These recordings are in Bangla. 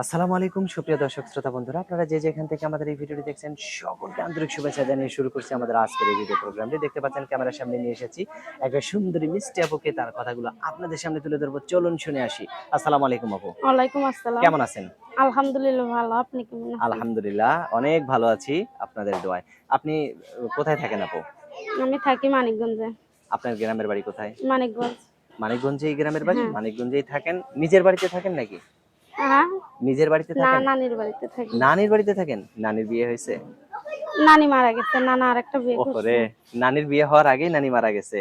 আসসালামু আলাইকুম সুপ্রিয় দর্শক শ্রোতা বন্ধুরা, আপনারা যে যেখান থেকে আমাদের এই ভিডিওটি দেখছেন সকলকে আন্তরিক শুভেচ্ছা জানিয়ে শুরু করছি আমাদের আজকের এই ভিডিও প্রোগ্রামটি। দেখতে পাচ্ছেন ক্যামেরার সামনে নিয়ে এসেছি একটা সুন্দরী মিষ্টি আপুকে, তার কথাগুলো আপনাদের সামনে তুলে ধরবো। চলুন শুনে আসি। আসসালামু আলাইকুম আপু, ওয়ালাইকুম আসসালাম। কেমন আছেন? আলহামদুলিল্লাহ ভালো। আপনি কেমন আছেন? আলহামদুলিল্লাহ অনেক ভালো আছি আপনাদের দোয়ায়। আপনি কোথায় থাকেন আপু? আমি থাকি মানিকগঞ্জে। আপনার গ্রামের বাড়ি কোথায়? মানিকগঞ্জ। মানিকগঞ্জেই গ্রামের বাড়ি? হ্যাঁ। মানিকগঞ্জেই থাকেন? নিজের বাড়িতে থাকেন নাকি? হ্যাঁ? নিজের বাড়িতে না, থাকেন? নানির বাড়িতে থাকি। নানির বাড়িতে থাকেন? নানির বিয়ে হয়েছে? নানি মারা গেছে। নানা আরেকটা বিয়ে করছে। ওহরে, নানির বিয়ে হওয়ার আগেই নানি মারা গেছে।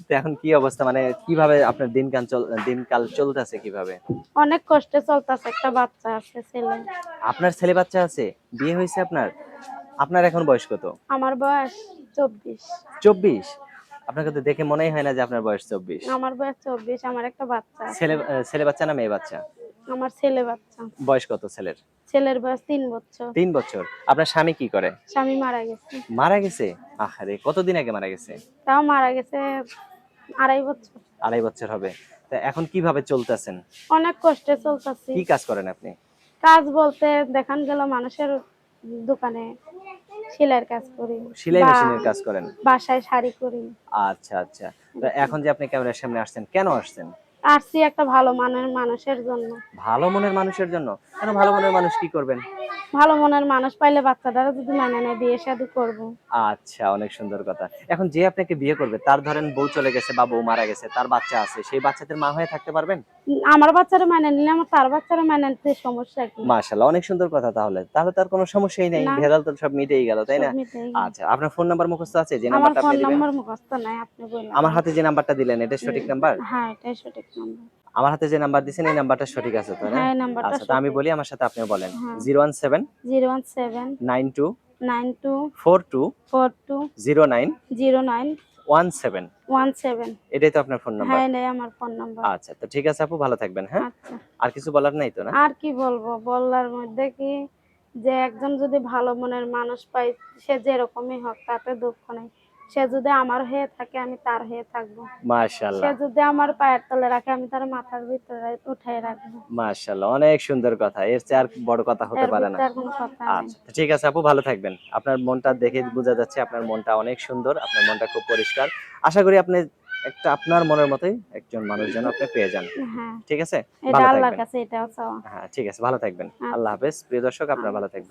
তো এখন কি অবস্থা, মানে কিভাবে আপনার দিনকাল চলতেছে কিভাবে? অনেক কষ্টে চলতেছে। একটা বাচ্চা আছে, ছেলে। আপনার ছেলে বাচ্চা আছে? বিয়ে হয়েছে আপনার? আপনার এখন বয়স কত? আমার বয়স 24। 24? আপনাকে তো দেখে মনেই হয় না যে আপনার বয়স 24। আমার বয়স 24। আমার একটা বাচ্চা আছে। ছেলে বাচ্চা না মেয়ে বাচ্চা? আমার ছেলে বাচ্চা। বয়স কত ছেলের? ছেলের বয়স 3 বছর। 3 বছর। আপনার স্বামী কি করে? স্বামী মারা গেছে। মারা গেছে? আহারে, কতদিন আগে মারা গেছে? তাও মারা গেছে 2.5 বছর। 2.5 বছর হবে। তা এখন কিভাবে চলতেছেন? অনেক কষ্টে চলতেছি। কি কাজ করেন আপনি? কাজ বলতে দেখান গেল মানুষের দোকানে সেলাইয়ের কাজ করি সেলাই বা মেশিনের কাজ করেন? বাসায় শাড়ি করি। আচ্ছা আচ্ছা। তো এখন যে আপনি ক্যামেরার সামনে আসছেন, কেন আসছেন? আসছি একটা ভালো মানের মানুষের জন্য। ভালো মনের মানুষের জন্য? কেন ভালো মনের মানুষ কি করবেন? ভালো মনের মানুষ পাইলে বাচ্চাটারা যদি মানে নেয় বিয়ে শাদী করবো। আচ্ছা, অনেক সুন্দর কথা। এখন যে আপনাকে বিয়ে করবে, তার ধরেন বউ চলে গেছে বা বউ মারা গেছে, তার বাচ্চা আছে, সেই বাচ্চাদের মা হয়ে থাকতে পারবেন? আমার বাচ্চারা মানে নিলে আমার তার বাচ্চারা মানে নিতে সমস্যা কি? মাশাআল্লাহ, অনেক সুন্দর কথা। তাহলে তাহলে তার কোনো সমস্যাই নাই, না, ভেজাল তো সব মিটেই গেল, তাই সব না? মিটেই গেল। আচ্ছা, আপনার ফোন নাম্বার মুখস্থ আছে যে আমার নাম্বারটা আপনি ফোন দিবেন? নাম্বার মুখস্থ নাই, আপনি বললেন। আমার হাতে যে নাম্বারটা দিলেন, এটা সঠিক নাম্বার? হ্যাঁ, এটাই সঠিক নাম্বার। আমার হাতে যে নাম্বার দিছেন এই নাম্বারটা সঠিক আছে তো, না? হ্যাঁ, এই নাম্বারটা আচ্ছা, তো আমি সঠিক। বলি, আমার সাথে আপনিও বলেন। হ্যাঁ, 017 017 92 92 42 42 09 09 17। 17। এটাই তো আপনার ফোন নাম্বার? হ্যাঁ, এটাই আমার ফোন নাম্বার। আচ্ছা, তো ঠিক আছে আপু, ভালো থাকবেন, হ্যাঁ? আচ্ছা। আর কিছু বলার নাই তো, না? আর কি বলবো? বলার মধ্যে কি যে একজন যদি ভালো মনের মানুষ পাই, সে যেরকমই হোক তাতে দুঃখ নেই। সে যদি আমার হয়ে থাকে আমি তার হয়ে থাকবো। সে মাশাআল্লাহ, যদি আমার পায়ের তলে রাখে আমি তার মাথার ভিতরে উঠায় রাখবো। মাশাআল্লাহ, অনেক সুন্দর কথা। এর চেয়ে আর বড় কথা হতে এর পারে না। ভিতরে আর কোনো কথা নেই। আচ্ছা, তো ঠিক আছে আপু, ভালো থাকবেন। আপনার মনটা দেখে বোঝা যাচ্ছে আপনার মনটা অনেক সুন্দর, আপনার মনটা খুব পরিষ্কার। আশা করি আপনি একটা আপনার মনের মতোই একজন মানুষ যেন আপনি পেয়ে যান। হ্যাঁ, ঠিক আছে? এটা ভালো আল্লাহর থাকবেন। কাছে এটাও চাওয়া। হ্যাঁ, ঠিক আছে, ভালো থাকবেন। আল্লাহ আচ্ছা। হাফেজ। প্রিয় দর্শক, আপনারা আল্লাহ ভালো থাকবেন।